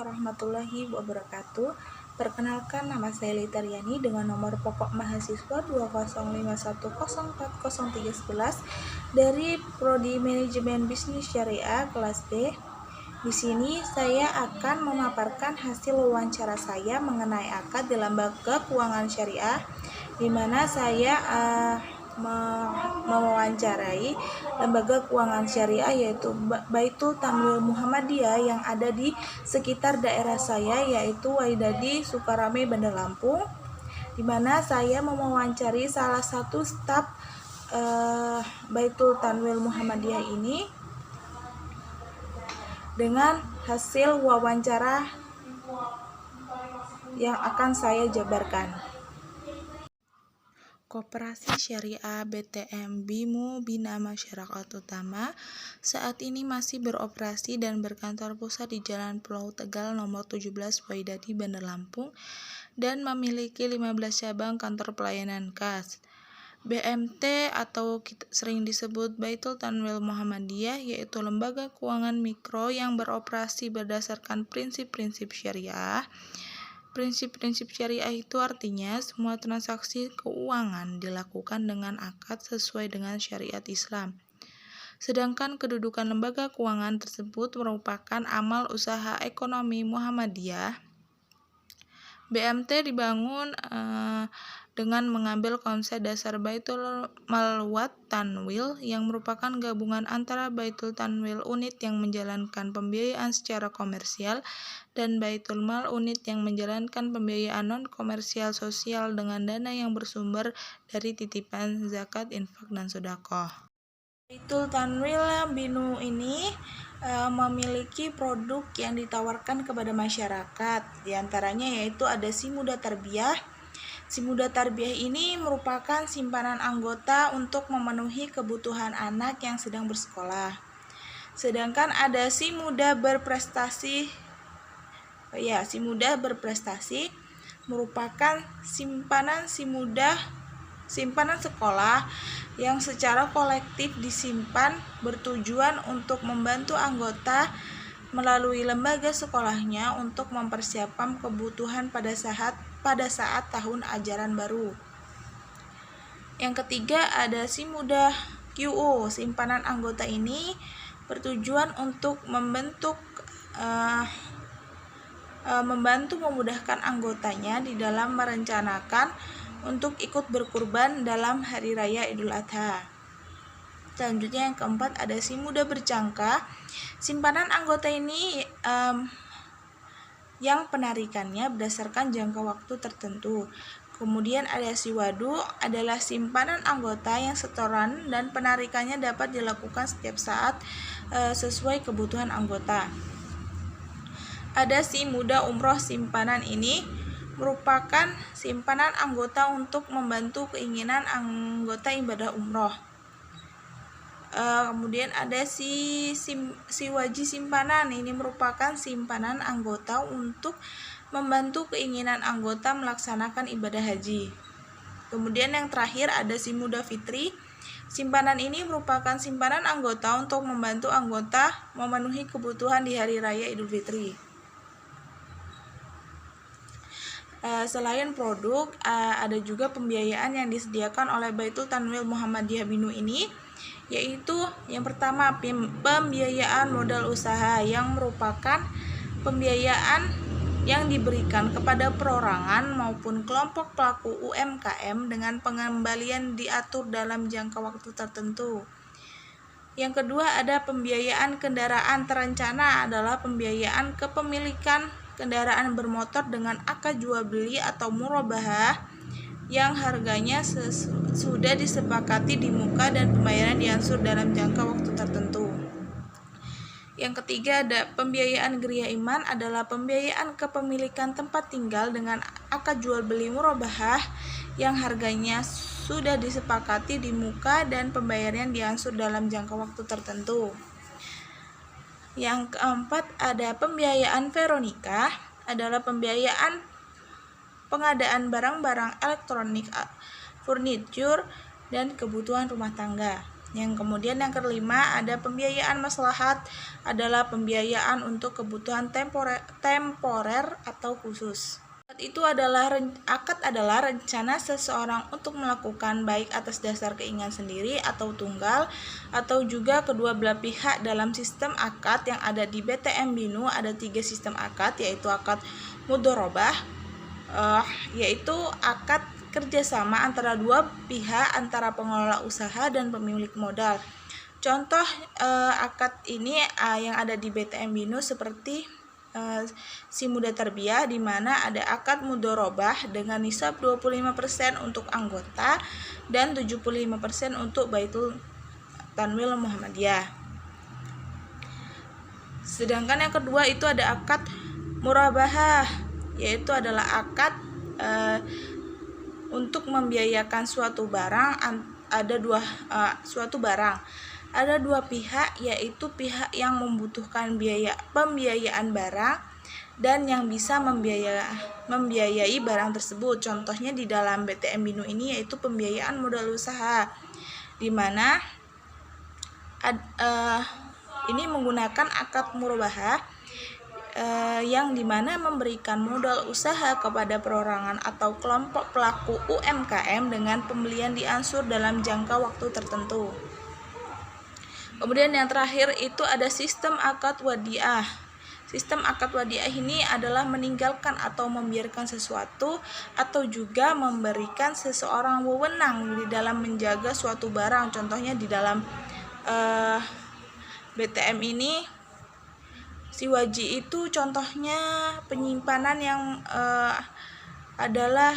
warahmatullahi wabarakatuh. Perkenalkan, nama saya Lita Riani dengan nomor pokok mahasiswa 20510404311 dari Prodi Manajemen Bisnis Syariah kelas B. Di sini saya akan memaparkan hasil wawancara saya mengenai akad di Lembaga Keuangan Syariah, di mana saya mewawancarai lembaga keuangan syariah yaitu Baitul Tanwil Muhammadiyah yang ada di sekitar daerah saya, yaitu Waidadi, Sukarame, Bandar Lampung, di mana saya mewawancari salah satu staf Baitul Tanwil Muhammadiyah ini. Dengan hasil wawancara yang akan saya jabarkan. Koperasi Syariah BTM BIMU Bina Masyarakat Utama saat ini masih beroperasi dan berkantor pusat di Jalan Pulau Tegal nomor 17 Waidadi, Bandar Lampung, dan memiliki 15 cabang kantor pelayanan kas. BMT atau sering disebut Baitul Tanwil Muhammadiyah yaitu lembaga keuangan mikro yang beroperasi berdasarkan prinsip-prinsip syariah. Prinsip-prinsip syariah itu artinya semua transaksi keuangan dilakukan dengan akad sesuai dengan syariat Islam. Sedangkan kedudukan lembaga keuangan tersebut merupakan amal usaha ekonomi Muhammadiyah. BMT dibangun dengan mengambil konsep dasar Baitul Mal wa Tanwil yang merupakan gabungan antara Baitul Tanwil unit yang menjalankan pembiayaan secara komersial dan Baitul Mal unit yang menjalankan pembiayaan non-komersial sosial dengan dana yang bersumber dari titipan zakat, infak, dan sedekah. Baitul Tanwil Binu ini memiliki produk yang ditawarkan kepada masyarakat. Di antaranya yaitu ada Si Muda Tarbiyah. Si Muda Tarbiyah ini merupakan simpanan anggota untuk memenuhi kebutuhan anak yang sedang bersekolah. Sedangkan ada Si Muda Berprestasi. Si Muda Berprestasi merupakan simpanan sekolah yang secara kolektif disimpan bertujuan untuk membantu anggota melalui lembaga sekolahnya untuk mempersiapkan kebutuhan pada saat tahun ajaran baru. Yang ketiga ada Si Muda QO. Simpanan anggota ini bertujuan untuk membantu memudahkan anggotanya di dalam merencanakan untuk ikut berkurban dalam hari raya Idul Adha. Selanjutnya yang keempat ada Si Muda Berjangka. Simpanan anggota ini yang penarikannya berdasarkan jangka waktu tertentu. Kemudian ada Si Wadu, adalah simpanan anggota yang setoran dan penarikannya dapat dilakukan setiap saat sesuai kebutuhan anggota. Ada Si Muda Umroh. Simpanan ini merupakan simpanan anggota untuk membantu keinginan anggota ibadah umroh. Kemudian ada Si Waji Simpanan. Ini merupakan simpanan anggota untuk membantu keinginan anggota melaksanakan ibadah haji. Kemudian yang terakhir ada Si Muda Fitri. Simpanan ini merupakan simpanan anggota untuk membantu anggota memenuhi kebutuhan di hari raya Idul Fitri. Selain produk, ada juga pembiayaan yang disediakan oleh Baitul Tanwil Muhammadiyah Binu ini, yaitu yang pertama pembiayaan modal usaha yang merupakan pembiayaan yang diberikan kepada perorangan maupun kelompok pelaku UMKM dengan pengembalian diatur dalam jangka waktu tertentu. Yang kedua ada pembiayaan kendaraan terencana, adalah pembiayaan kepemilikan kendaraan bermotor dengan akad jual beli atau murabahah yang harganya sudah disepakati di muka dan pembayaran diangsur dalam jangka waktu tertentu. Yang ketiga ada pembiayaan geria iman, adalah pembiayaan kepemilikan tempat tinggal dengan akad jual beli murabahah yang harganya sudah disepakati di muka dan pembayaran diangsur dalam jangka waktu tertentu. Yang keempat ada pembiayaan Veronika, adalah pembiayaan pengadaan barang-barang elektronik, furniture, dan kebutuhan rumah tangga. Kemudian yang kelima ada pembiayaan maslahat, adalah pembiayaan untuk kebutuhan temporer atau khusus. Akad adalah rencana seseorang untuk melakukan baik atas dasar keinginan sendiri atau tunggal, atau juga kedua belah pihak. Dalam sistem akad yang ada di BTM Binu ada 3 sistem akad, yaitu akad mudharabah, yaitu akad kerjasama antara dua pihak, antara pengelola usaha dan pemilik modal. Contoh akad ini yang ada di BTM Binu seperti Simuda Tarbiyah, di mana ada akad mudharabah dengan nisab 25% untuk anggota dan 75% untuk Baitul Tanwil Muhammadiyah. Sedangkan yang kedua itu ada akad murabahah, yaitu adalah akad untuk membiayakan suatu barang. Ada dua pihak, yaitu pihak yang membutuhkan pembiayaan barang dan yang bisa membiayai barang tersebut. Contohnya di dalam BTM Binu ini yaitu pembiayaan modal usaha, di mana ini menggunakan akad murabahah yang dimana memberikan modal usaha kepada perorangan atau kelompok pelaku UMKM dengan pembelian diansur dalam jangka waktu tertentu. Kemudian yang terakhir itu ada sistem akad wadiah. Sistem akad wadiah ini adalah meninggalkan atau membiarkan sesuatu atau juga memberikan seseorang wewenang di dalam menjaga suatu barang. Contohnya di dalam BTM ini Siwaji itu contohnya penyimpanan yang adalah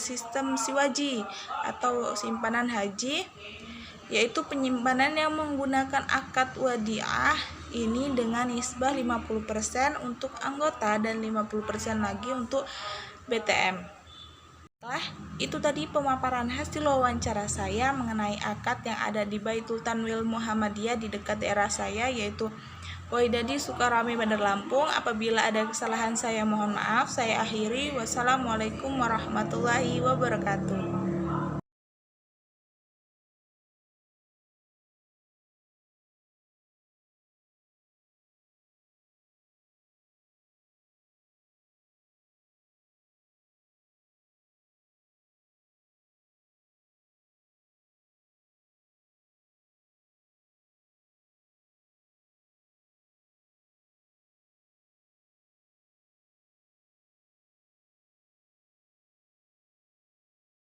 sistem Siwaji atau simpanan haji, yaitu penyimpanan yang menggunakan akad wadiah ini dengan nisbah 50% untuk anggota dan 50% lagi untuk BTM. Itu tadi pemaparan hasil wawancara saya mengenai akad yang ada di Baitul Tanwil Muhammadiyah di dekat daerah saya, yaitu Wahidadi Sukarami, Bandar Lampung. Apabila ada kesalahan saya mohon maaf. Saya akhiri. Wassalamualaikum warahmatullahi wabarakatuh.